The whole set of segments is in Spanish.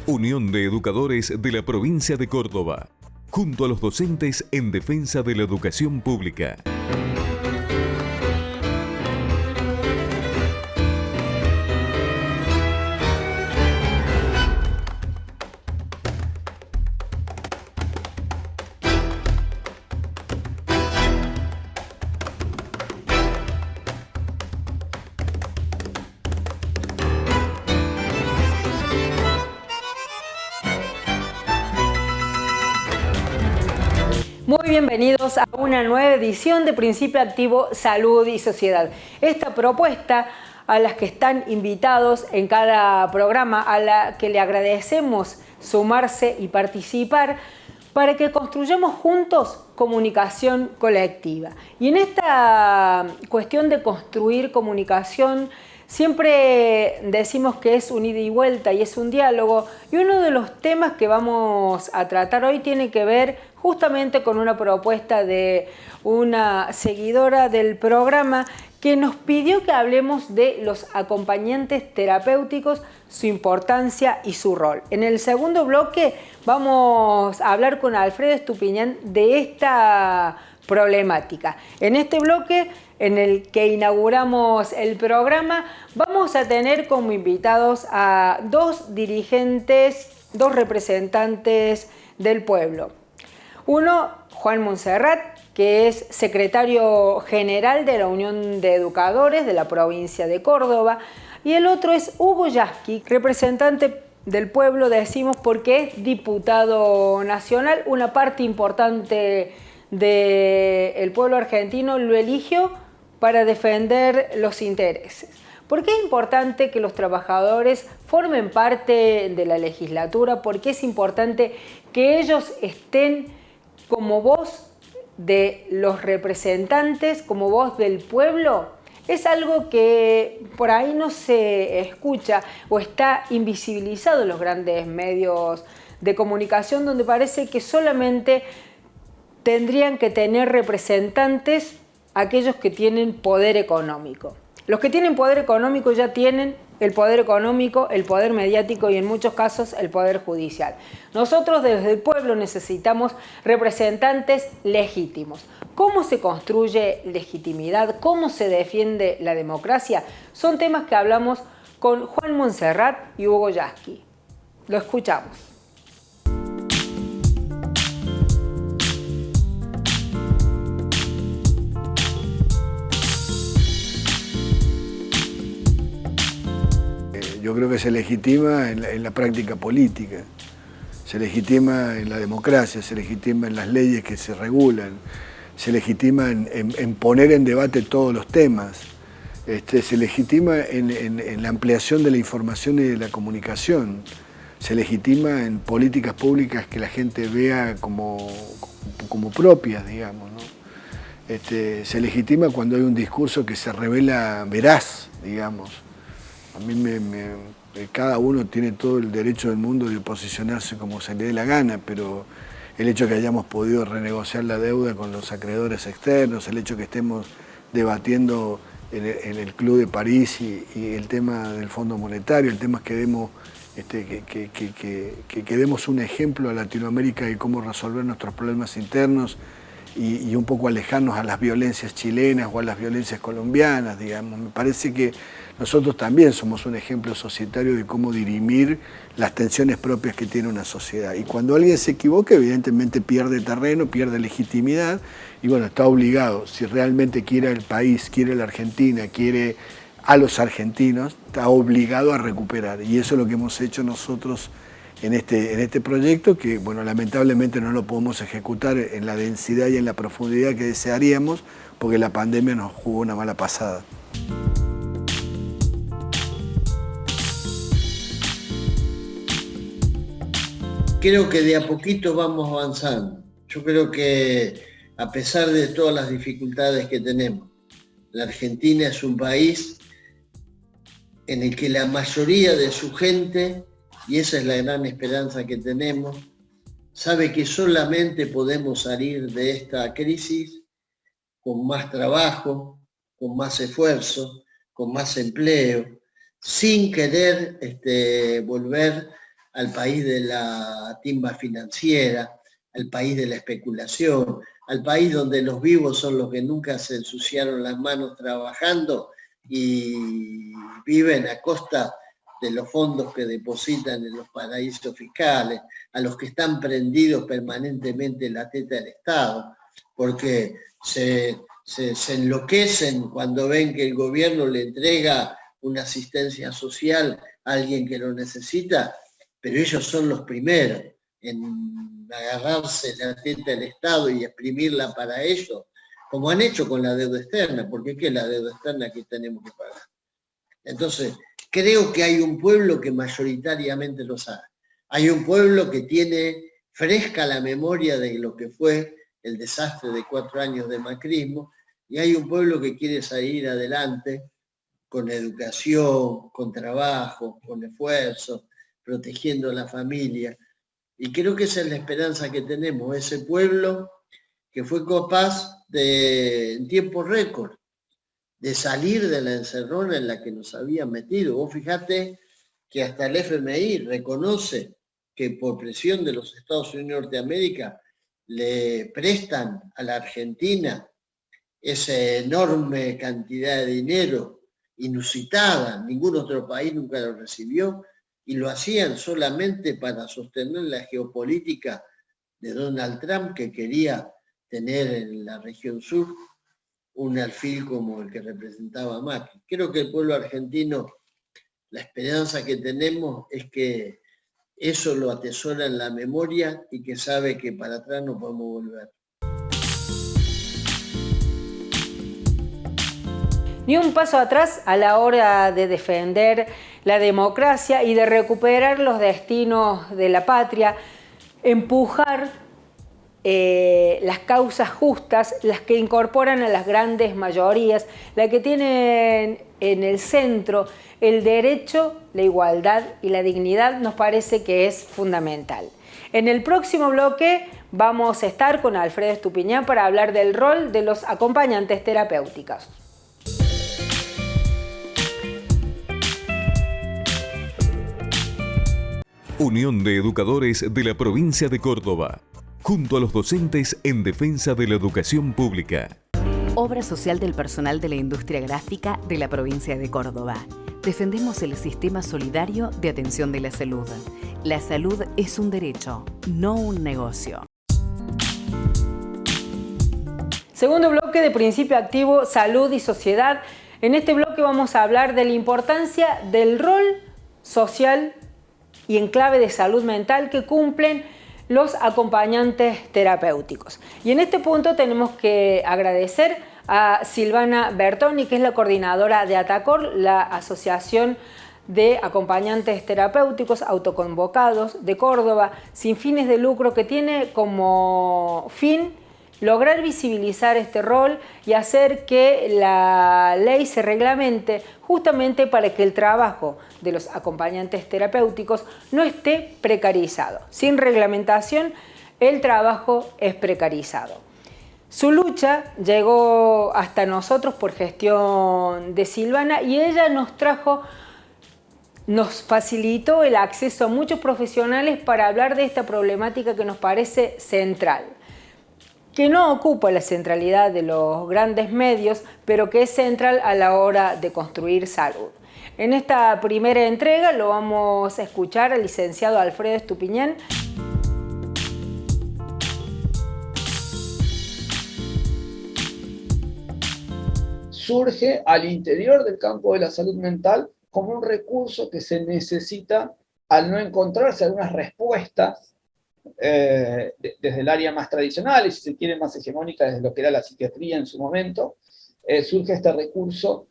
Unión de Educadores de la Provincia de Córdoba, junto a los docentes en defensa de la educación pública. Muy bienvenidos a una nueva edición de Principio Activo Salud y Sociedad. Esta propuesta a las que están invitados en cada programa, a la que le agradecemos sumarse y participar para que construyamos juntos comunicación colectiva. Y en esta cuestión de construir comunicación, siempre decimos que es un ida y vuelta y es un diálogo, y uno de los temas que vamos a tratar hoy tiene que ver justamente con una propuesta de una seguidora del programa que nos pidió que hablemos de los acompañantes terapéuticos, su importancia y su rol. En el segundo bloque vamos a hablar con Alfredo Estupiñán de esta problemática. En este bloque, en el que inauguramos el programa, vamos a tener como invitados a dos dirigentes, dos representantes del pueblo. Uno, Juan Montserrat, que es secretario general de la Unión de Educadores de la provincia de Córdoba, y el otro es Hugo Yasky, representante del pueblo, decimos porque es diputado nacional. Una parte importante del pueblo argentino lo eligió para defender los intereses. ¿Por qué es importante que los trabajadores formen parte de la legislatura? ¿Por qué es importante que ellos estén como voz de los representantes, como voz del pueblo? Es algo que por ahí no se escucha o está invisibilizado en los grandes medios de comunicación, donde parece que solamente tendrían que tener representantes aquellos que tienen poder económico. Los que tienen poder económico ya tienen el poder económico, el poder mediático y en muchos casos el poder judicial. Nosotros desde el pueblo necesitamos representantes legítimos. ¿Cómo se construye legitimidad? ¿Cómo se defiende la democracia? Son temas que hablamos con Juan Montserrat y Hugo Yasky. Lo escuchamos. Yo creo que se legitima en la práctica política, se legitima en la democracia, se legitima en las leyes que se regulan, se legitima en poner en debate todos los temas, se legitima en la ampliación de la información y de la comunicación, se legitima en políticas públicas que la gente vea como propias, digamos, ¿no? Se legitima cuando hay un discurso que se revela veraz, digamos. A mí cada uno tiene todo el derecho del mundo de posicionarse como se le dé la gana, pero el hecho de que hayamos podido renegociar la deuda con los acreedores externos, el hecho de que estemos debatiendo en el Club de París y el tema del Fondo Monetario, el tema es que demos un ejemplo a Latinoamérica de cómo resolver nuestros problemas internos y un poco alejarnos a las violencias chilenas o a las violencias colombianas, digamos. Me parece que nosotros también somos un ejemplo societario de cómo dirimir las tensiones propias que tiene una sociedad. Y cuando alguien se equivoca, evidentemente pierde terreno, pierde legitimidad y bueno, está obligado, si realmente quiere el país, quiere la Argentina, quiere a los argentinos, está obligado a recuperar. Y eso es lo que hemos hecho nosotros en este proyecto, que bueno, lamentablemente no lo podemos ejecutar en la densidad y en la profundidad que desearíamos, porque la pandemia nos jugó una mala pasada. Creo que de a poquito vamos avanzando. Yo creo que a pesar de todas las dificultades que tenemos, la Argentina es un país en el que la mayoría de su gente, y esa es la gran esperanza que tenemos, sabe que solamente podemos salir de esta crisis con más trabajo, con más esfuerzo, con más empleo, sin querer volver al país de la timba financiera, al país de la especulación, al país donde los vivos son los que nunca se ensuciaron las manos trabajando y viven a costa de los fondos que depositan en los paraísos fiscales, a los que están prendidos permanentemente en la teta del Estado, porque se enloquecen cuando ven que el gobierno le entrega una asistencia social a alguien que lo necesita, pero ellos son los primeros en agarrarse la teta del Estado y exprimirla para ellos, como han hecho con la deuda externa, porque ¿qué es la deuda externa que tenemos que pagar? Entonces, creo que hay un pueblo que mayoritariamente lo sabe. Hay un pueblo que tiene fresca la memoria de lo que fue el desastre de 4 años de macrismo, y hay un pueblo que quiere salir adelante con educación, con trabajo, con esfuerzo, protegiendo a la familia. Y creo que esa es la esperanza que tenemos, ese pueblo que fue capaz de, en tiempo récord, de salir de la encerrona en la que nos habían metido. Vos fijate que hasta el FMI reconoce que por presión de los Estados Unidos de Norteamérica le prestan a la Argentina esa enorme cantidad de dinero inusitada, ningún otro país nunca lo recibió, y lo hacían solamente para sostener la geopolítica de Donald Trump, que quería tener en la región sur un alfil como el que representaba Macri. Creo que el pueblo argentino, la esperanza que tenemos es que eso lo atesora en la memoria y que sabe que para atrás no podemos volver. Ni un paso atrás a la hora de defender la democracia y de recuperar los destinos de la patria, empujar las causas justas, las que incorporan a las grandes mayorías, las que tienen en el centro el derecho, la igualdad y la dignidad, nos parece que es fundamental. En el próximo bloque vamos a estar con Alfredo Estupiñán para hablar del rol de los acompañantes terapéuticos. Unión de Educadores de la Provincia de Córdoba, junto a los docentes en defensa de la educación pública. Obra social del personal de la industria gráfica de la provincia de Córdoba. Defendemos el sistema solidario de atención de la salud. La salud es un derecho, no un negocio. Segundo bloque de Principio Activo, Salud y Sociedad. En este bloque vamos a hablar de la importancia del rol social y en clave de salud mental que cumplen los acompañantes terapéuticos. Y en este punto tenemos que agradecer a Silvana Bertoni, que es la coordinadora de ATACOR, la Asociación de Acompañantes Terapéuticos Autoconvocados de Córdoba, sin fines de lucro, que tiene como fin lograr visibilizar este rol y hacer que la ley se reglamente justamente para que el trabajo de los acompañantes terapéuticos no esté precarizado. Sin reglamentación, el trabajo es precarizado. Su lucha llegó hasta nosotros por gestión de Silvana y ella nos facilitó el acceso a muchos profesionales para hablar de esta problemática que nos parece central, que no ocupa la centralidad de los grandes medios, pero que es central a la hora de construir salud. En esta primera entrega lo vamos a escuchar al licenciado Alfredo Estupiñán. Surge al interior del campo de la salud mental como un recurso que se necesita al no encontrarse algunas respuestas desde el área más tradicional y, si se quiere, más hegemónica desde lo que era la psiquiatría en su momento. Surge este recurso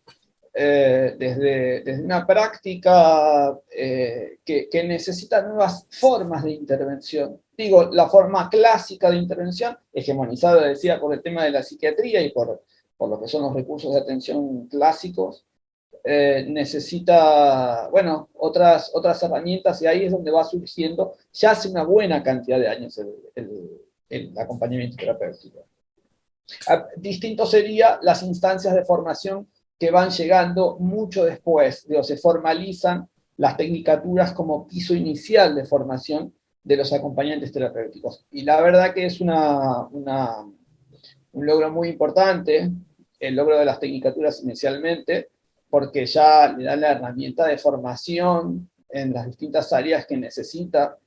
desde una práctica que necesita nuevas formas de intervención. Digo, la forma clásica de intervención, hegemonizada, decía, por el tema de la psiquiatría y por lo que son los recursos de atención clásicos, necesita, bueno, otras herramientas, y ahí es donde va surgiendo, ya hace una buena cantidad de años, el acompañamiento terapéutico. Distinto sería las instancias de formación que van llegando mucho después, se formalizan las tecnicaturas como piso inicial de formación de los acompañantes terapéuticos. Y la verdad que es un logro muy importante, el logro de las tecnicaturas inicialmente, porque ya le da la herramienta de formación en las distintas áreas que necesita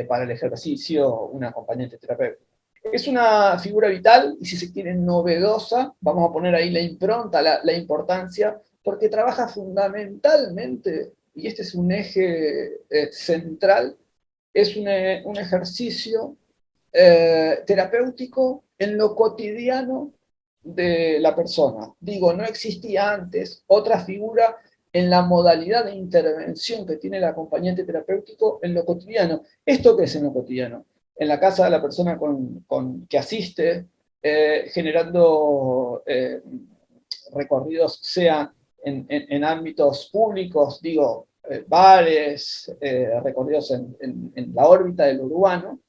para el ejercicio un acompañante terapéutico. Es una figura vital y, si se quiere, novedosa. Vamos a poner ahí la impronta, la importancia, porque trabaja fundamentalmente, y este es un eje central, es un ejercicio terapéutico en lo cotidiano de la persona. Digo, no existía antes otra figura en la modalidad de intervención que tiene el acompañante terapéutico en lo cotidiano. ¿Esto qué es en lo cotidiano? En la casa de la persona que asiste, generando recorridos, sea en ámbitos públicos, digo, bares, recorridos en la órbita del urbano.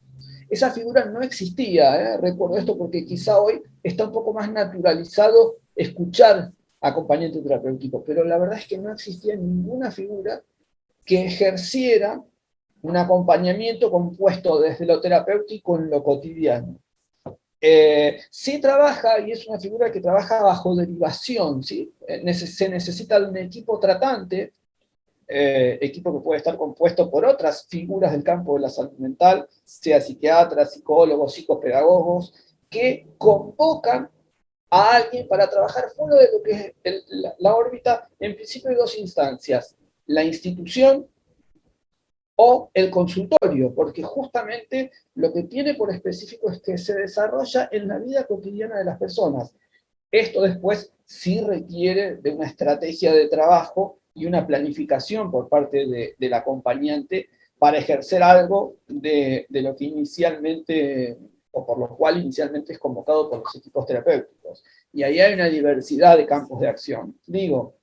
Esa figura no existía, recuerdo esto porque quizá hoy está un poco más naturalizado escuchar acompañante terapéutico, pero la verdad es que no existía ninguna figura que ejerciera un acompañamiento compuesto desde lo terapéutico en lo cotidiano. Sí trabaja, y es una figura que trabaja bajo derivación, ¿sí? Se necesita de un equipo tratante, equipo que puede estar compuesto por otras figuras del campo de la salud mental, sea psiquiatras, psicólogos, psicopedagogos, que convocan a alguien para trabajar fuera de lo que es la órbita, en principio, de dos instancias: la institución o el consultorio, porque justamente lo que tiene por específico es que se desarrolla en la vida cotidiana de las personas. Esto después sí requiere de una estrategia de trabajo y una planificación por parte del acompañante para ejercer algo de lo que inicialmente, o por lo cual inicialmente es convocado por los equipos terapéuticos. Y ahí hay una diversidad de campos de acción. Digo,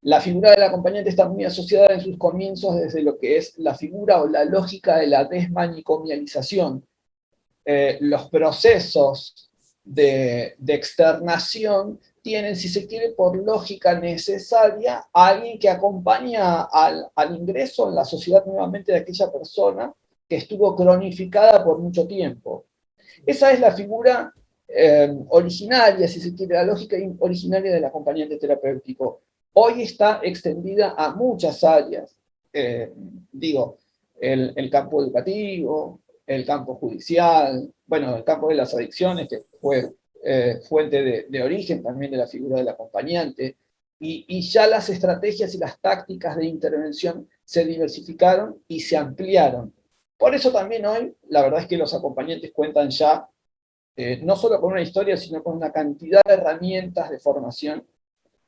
la figura del acompañante está muy asociada en sus comienzos desde lo que es la figura o la lógica de la desmanicomialización. Los procesos de externación tienen, si se quiere, por lógica necesaria, a alguien que acompaña al ingreso en la sociedad nuevamente de aquella persona que estuvo cronificada por mucho tiempo. Esa es la figura originaria, si se quiere, la lógica originaria del acompañante terapéutico. Hoy está extendida a muchas áreas. Digo, el campo educativo, el campo judicial, bueno, el campo de las adicciones, que fue fuente de origen también de la figura del acompañante, y ya las estrategias y las tácticas de intervención se diversificaron y se ampliaron. Por eso también hoy, la verdad es que los acompañantes cuentan ya no solo con una historia, sino con una cantidad de herramientas de formación,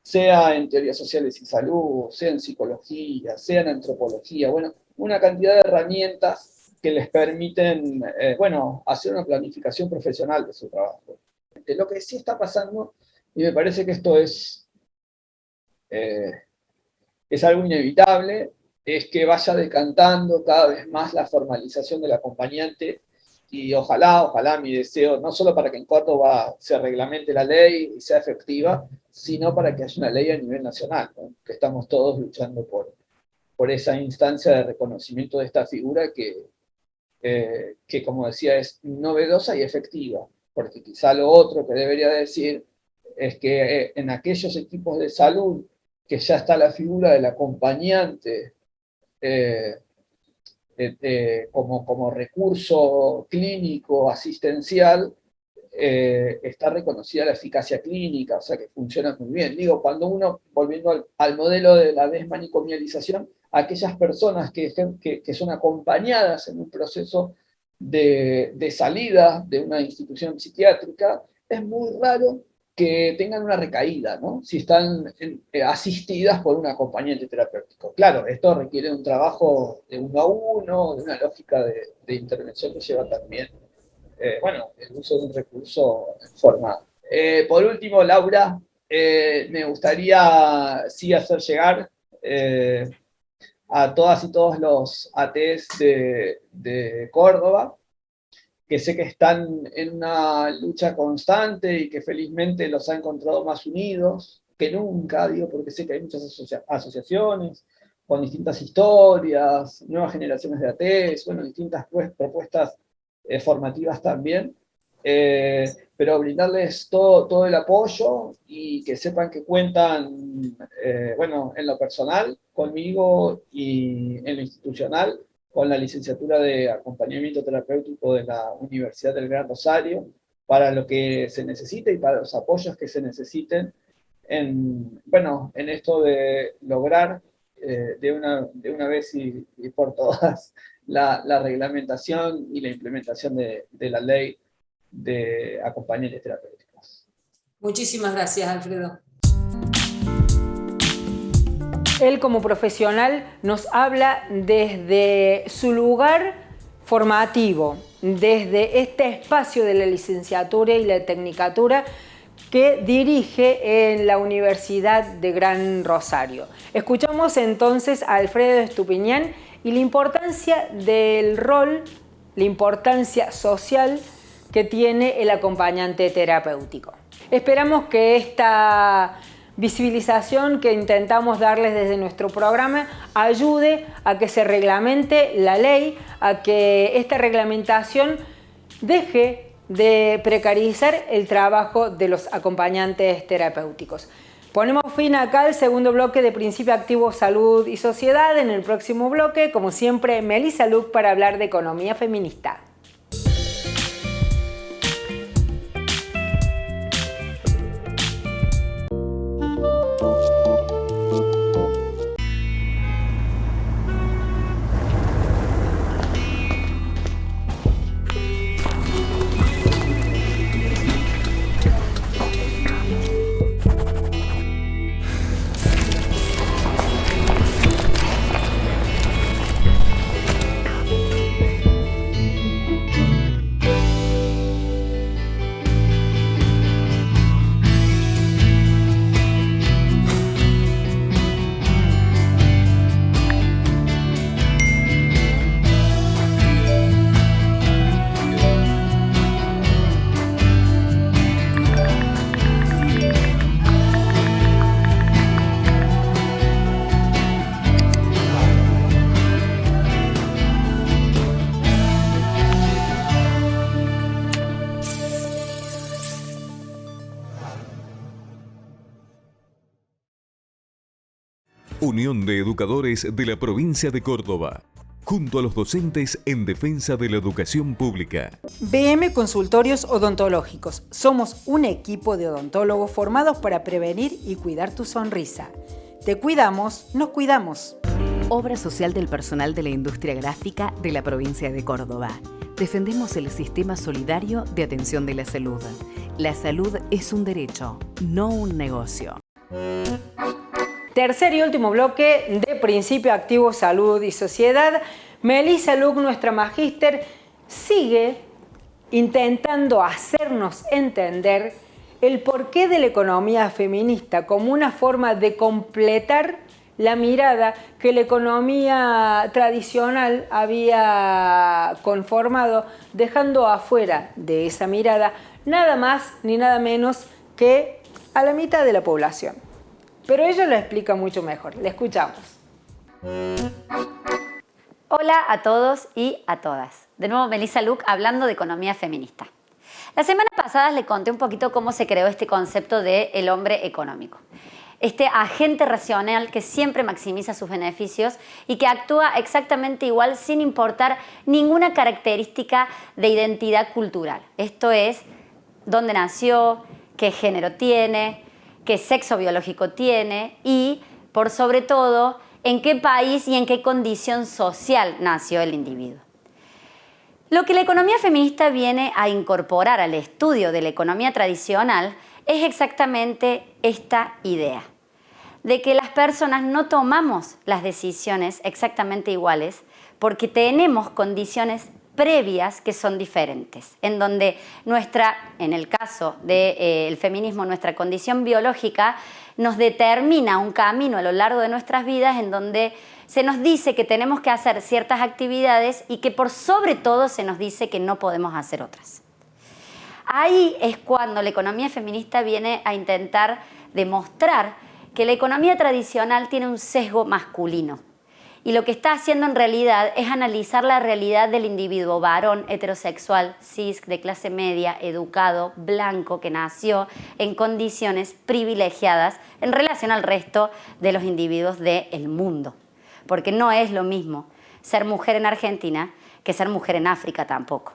sea en teorías sociales y salud, sea en psicología, sea en antropología, bueno, una cantidad de herramientas que les permiten, bueno, hacer una planificación profesional de su trabajo. Lo que sí está pasando, y me parece que esto es algo inevitable, es que vaya decantando cada vez más la formalización del acompañante, y ojalá mi deseo, no solo para que en Córdoba se reglamente la ley y sea efectiva, sino para que haya una ley a nivel nacional, ¿no? Que estamos todos luchando por esa instancia de reconocimiento de esta figura que, como decía, es novedosa y efectiva, porque quizá lo otro que debería decir es que en aquellos equipos de salud que ya está la figura del acompañante como recurso clínico asistencial, está reconocida la eficacia clínica, o sea que funciona muy bien. Digo, cuando uno, volviendo al modelo de la desmanicomialización, aquellas personas que son acompañadas en un proceso de salida de una institución psiquiátrica, es muy raro que tengan una recaída, ¿no? Si están asistidas por un acompañante terapéutico. Claro, esto requiere un trabajo de uno a uno, de una lógica de intervención que lleva también, bueno, el uso de un recurso formado. Por último, Laura, me gustaría sí hacer llegar a todas y todos los ATs de Córdoba, que sé que están en una lucha constante y que felizmente los ha encontrado más unidos que nunca, digo, porque sé que hay muchas asociaciones con distintas historias, nuevas generaciones de ATs, bueno, distintas propuestas formativas también, pero brindarles todo el apoyo y que sepan que cuentan, bueno, en lo personal, conmigo y en lo institucional, con la licenciatura de acompañamiento terapéutico de la Universidad del Gran Rosario, para lo que se necesite y para los apoyos que se necesiten bueno, en esto de lograr de una vez y por todas la reglamentación y la implementación de la ley de acompañantes terapéuticos. Muchísimas gracias, Alfredo. Él como profesional nos habla desde su lugar formativo, desde este espacio de la licenciatura y la tecnicatura que dirige en la Universidad de Gran Rosario. Escuchamos entonces a Alfredo Estupiñán y la importancia del rol, la importancia social que tiene el acompañante terapéutico. Esperamos que esta visibilización que intentamos darles desde nuestro programa ayude a que se reglamente la ley, a que esta reglamentación deje de precarizar el trabajo de los acompañantes terapéuticos. Ponemos fin acá al segundo bloque de Principio Activo, Salud y Sociedad. En el próximo bloque, como siempre, Melissa Luc para hablar de economía feminista. Unión de Educadores de la Provincia de Córdoba, junto a los docentes en defensa de la educación pública. BM Consultorios Odontológicos. Somos un equipo de odontólogos formados para prevenir y cuidar tu sonrisa. Te cuidamos, nos cuidamos. Obra social del personal de la industria gráfica de la provincia de Córdoba. Defendemos el sistema solidario de atención de la salud. La salud es un derecho, no un negocio. Tercer y último bloque de Principio Activo, Salud y Sociedad. Melissa Luc, nuestra magíster, sigue intentando hacernos entender el porqué de la economía feminista como una forma de completar la mirada que la economía tradicional había conformado, dejando afuera de esa mirada nada más ni nada menos que a la mitad de la población. Pero ella lo explica mucho mejor. Le escuchamos. Hola a todos y a todas. De nuevo Melissa Luc hablando de economía feminista. La semana pasada le conté un poquito cómo se creó este concepto de el hombre económico. Este agente racional que siempre maximiza sus beneficios y que actúa exactamente igual sin importar ninguna característica de identidad cultural. Esto es, dónde nació, qué género tiene, qué sexo biológico tiene y, por sobre todo, en qué país y en qué condición social nació el individuo. Lo que la economía feminista viene a incorporar al estudio de la economía tradicional es exactamente esta idea, de que las personas no tomamos las decisiones exactamente iguales porque tenemos condiciones previas que son diferentes, en donde en el caso del feminismo, nuestra condición biológica nos determina un camino a lo largo de nuestras vidas en donde se nos dice que tenemos que hacer ciertas actividades y que por sobre todo se nos dice que no podemos hacer otras. Ahí es cuando la economía feminista viene a intentar demostrar que la economía tradicional tiene un sesgo masculino. Y lo que está haciendo en realidad es analizar la realidad del individuo varón, heterosexual, cis, de clase media, educado, blanco, que nació en condiciones privilegiadas en relación al resto de los individuos del mundo. Porque no es lo mismo ser mujer en Argentina que ser mujer en África tampoco.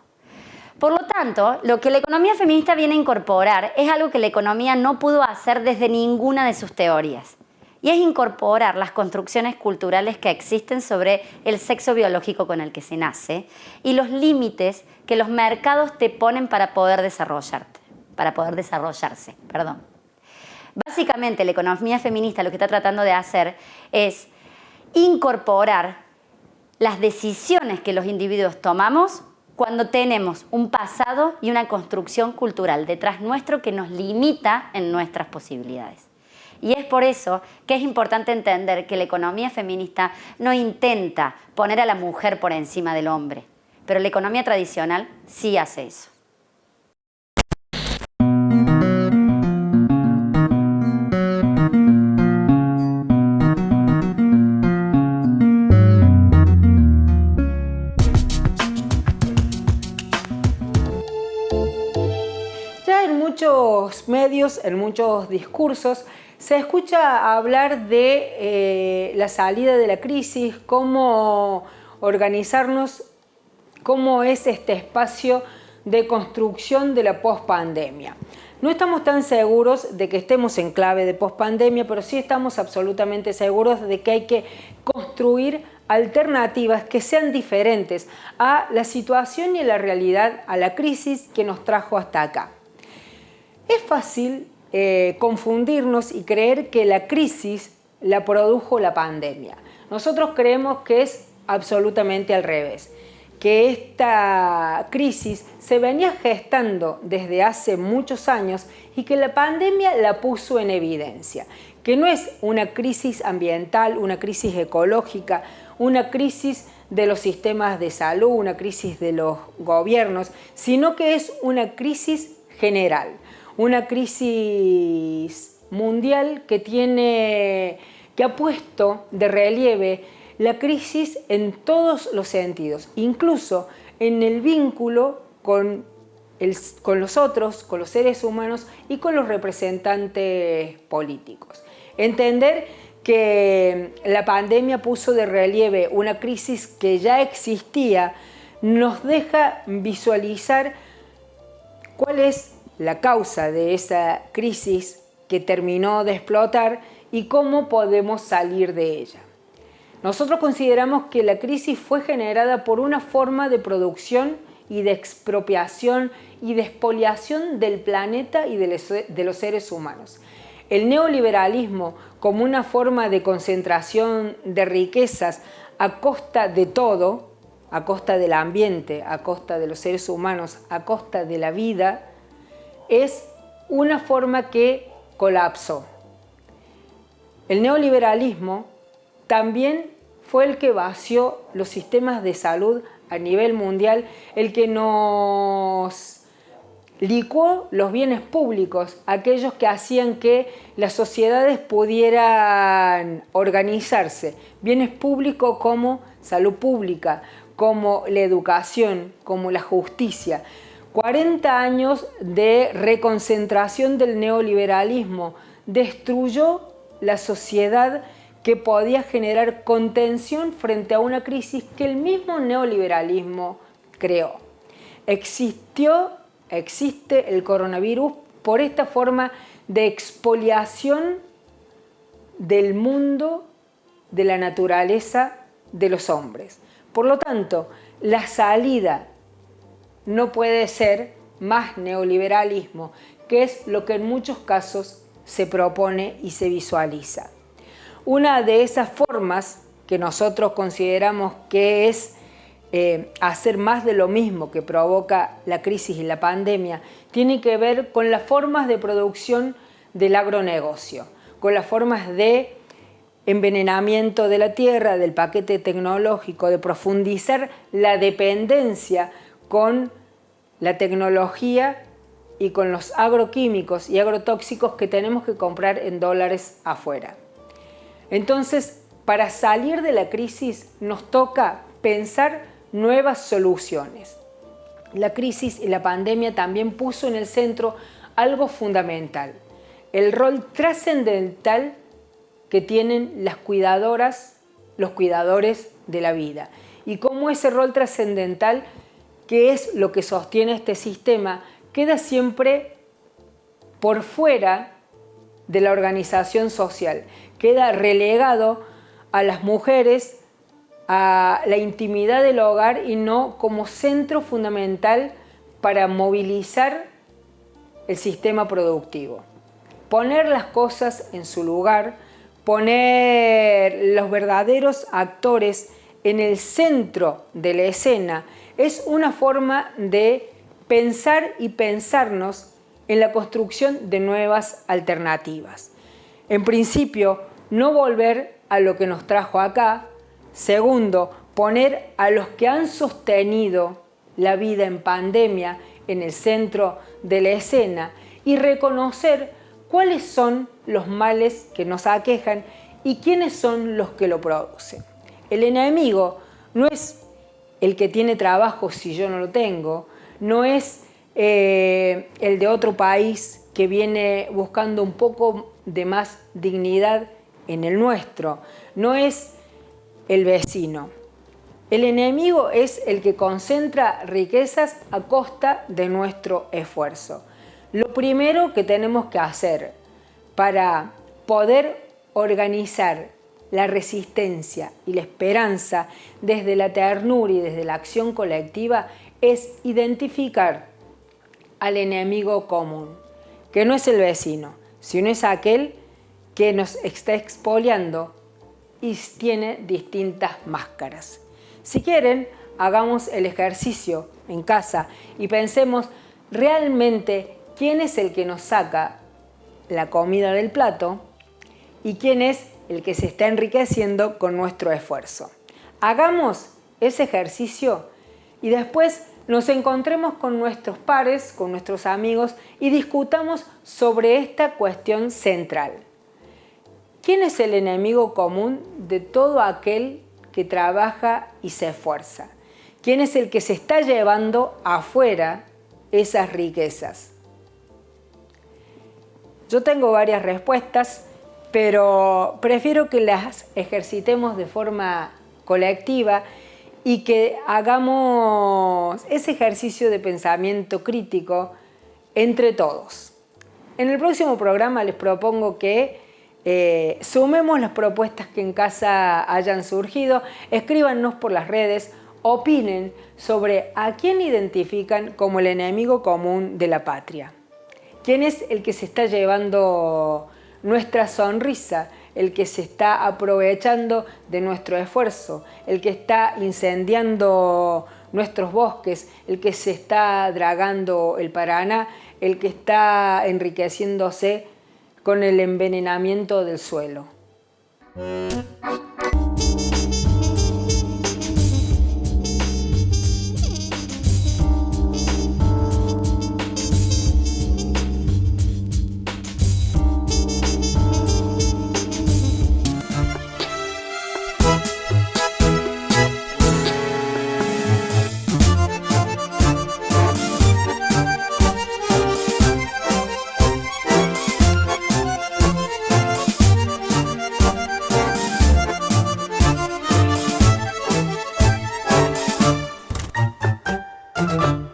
Por lo tanto, lo que la economía feminista viene a incorporar es algo que la economía no pudo hacer desde ninguna de sus teorías. Y es incorporar las construcciones culturales que existen sobre el sexo biológico con el que se nace y los límites que los mercados te ponen para poder desarrollarse. Básicamente, la economía feminista lo que está tratando de hacer es incorporar las decisiones que los individuos tomamos cuando tenemos un pasado y una construcción cultural detrás nuestro que nos limita en nuestras posibilidades. Y es por eso que es importante entender que la economía feminista no intenta poner a la mujer por encima del hombre, pero la economía tradicional sí hace eso. Ya en muchos medios, en muchos discursos, se escucha hablar de la salida de la crisis, cómo organizarnos, cómo es este espacio de construcción de la pospandemia. No estamos tan seguros de que estemos en clave de pospandemia, pero sí estamos absolutamente seguros de que hay que construir alternativas que sean diferentes a la situación y a la realidad, a la crisis que nos trajo hasta acá. Es fácil confundirnos y creer que la crisis la produjo la pandemia. Nosotros creemos que es absolutamente al revés, que esta crisis se venía gestando desde hace muchos años y que la pandemia la puso en evidencia, que no es una crisis ambiental, una crisis ecológica, una crisis de los sistemas de salud, una crisis de los gobiernos, sino que es una crisis general. Una crisis mundial que ha puesto de relieve la crisis en todos los sentidos, incluso en el vínculo con los otros, con los seres humanos y con los representantes políticos. Entender que la pandemia puso de relieve una crisis que ya existía nos deja visualizar cuál es la causa de esa crisis que terminó de explotar y cómo podemos salir de ella. Nosotros consideramos que la crisis fue generada por una forma de producción y de expropiación y de expoliación del planeta y de los seres humanos. El neoliberalismo, como una forma de concentración de riquezas a costa de todo, a costa del ambiente, a costa de los seres humanos, a costa de la vida, es una forma que colapsó. El neoliberalismo también fue el que vació los sistemas de salud a nivel mundial, el que nos licuó los bienes públicos, aquellos que hacían que las sociedades pudieran organizarse. Bienes públicos como salud pública, como la educación, como la justicia. 40 años de reconcentración del neoliberalismo destruyó la sociedad que podía generar contención frente a una crisis que el mismo neoliberalismo creó. Existe el coronavirus por esta forma de expoliación del mundo, de la naturaleza, de los hombres. Por lo tanto, la salida no puede ser más neoliberalismo, que es lo que en muchos casos se propone y se visualiza. Una de esas formas que nosotros consideramos que es hacer más de lo mismo que provoca la crisis y la pandemia, tiene que ver con las formas de producción del agronegocio, con las formas de envenenamiento de la tierra, del paquete tecnológico, de profundizar la dependencia con la tecnología y con los agroquímicos y agrotóxicos que tenemos que comprar en dólares afuera. Entonces, para salir de la crisis nos toca pensar nuevas soluciones. La crisis y la pandemia también puso en el centro algo fundamental, el rol trascendental que tienen las cuidadoras, los cuidadores de la vida, y cómo ese rol trascendental, que es lo que sostiene este sistema, queda siempre por fuera de la organización social, queda relegado a las mujeres, a la intimidad del hogar y no como centro fundamental para movilizar el sistema productivo. Poner las cosas en su lugar, poner los verdaderos actores en el centro de la escena, es una forma de pensar y pensarnos en la construcción de nuevas alternativas. En principio, no volver a lo que nos trajo acá. Segundo, poner a los que han sostenido la vida en pandemia en el centro de la escena y reconocer cuáles son los males que nos aquejan y quiénes son los que lo producen. El enemigo no es el que tiene trabajo si yo no lo tengo, no es el de otro país que viene buscando un poco de más dignidad en el nuestro, no es el vecino. El enemigo es el que concentra riquezas a costa de nuestro esfuerzo. Lo primero que tenemos que hacer para poder organizar la resistencia y la esperanza desde la ternura y desde la acción colectiva es identificar al enemigo común, que no es el vecino, sino es aquel que nos está expoliando y tiene distintas máscaras. Si quieren, hagamos el ejercicio en casa y pensemos realmente quién es el que nos saca la comida del plato y quién es el que se está enriqueciendo con nuestro esfuerzo. Hagamos ese ejercicio y después nos encontremos con nuestros pares, con nuestros amigos y discutamos sobre esta cuestión central. ¿Quién es el enemigo común de todo aquel que trabaja y se esfuerza? ¿Quién es el que se está llevando afuera esas riquezas? Yo tengo varias respuestas, pero prefiero que las ejercitemos de forma colectiva y que hagamos ese ejercicio de pensamiento crítico entre todos. En el próximo programa les propongo que sumemos las propuestas que en casa hayan surgido, escríbanos por las redes, opinen sobre a quién identifican como el enemigo común de la patria. ¿Quién es el que se está llevando nuestra sonrisa, el que se está aprovechando de nuestro esfuerzo, el que está incendiando nuestros bosques, el que se está dragando el Paraná, el que está enriqueciéndose con el envenenamiento del suelo? Thank you.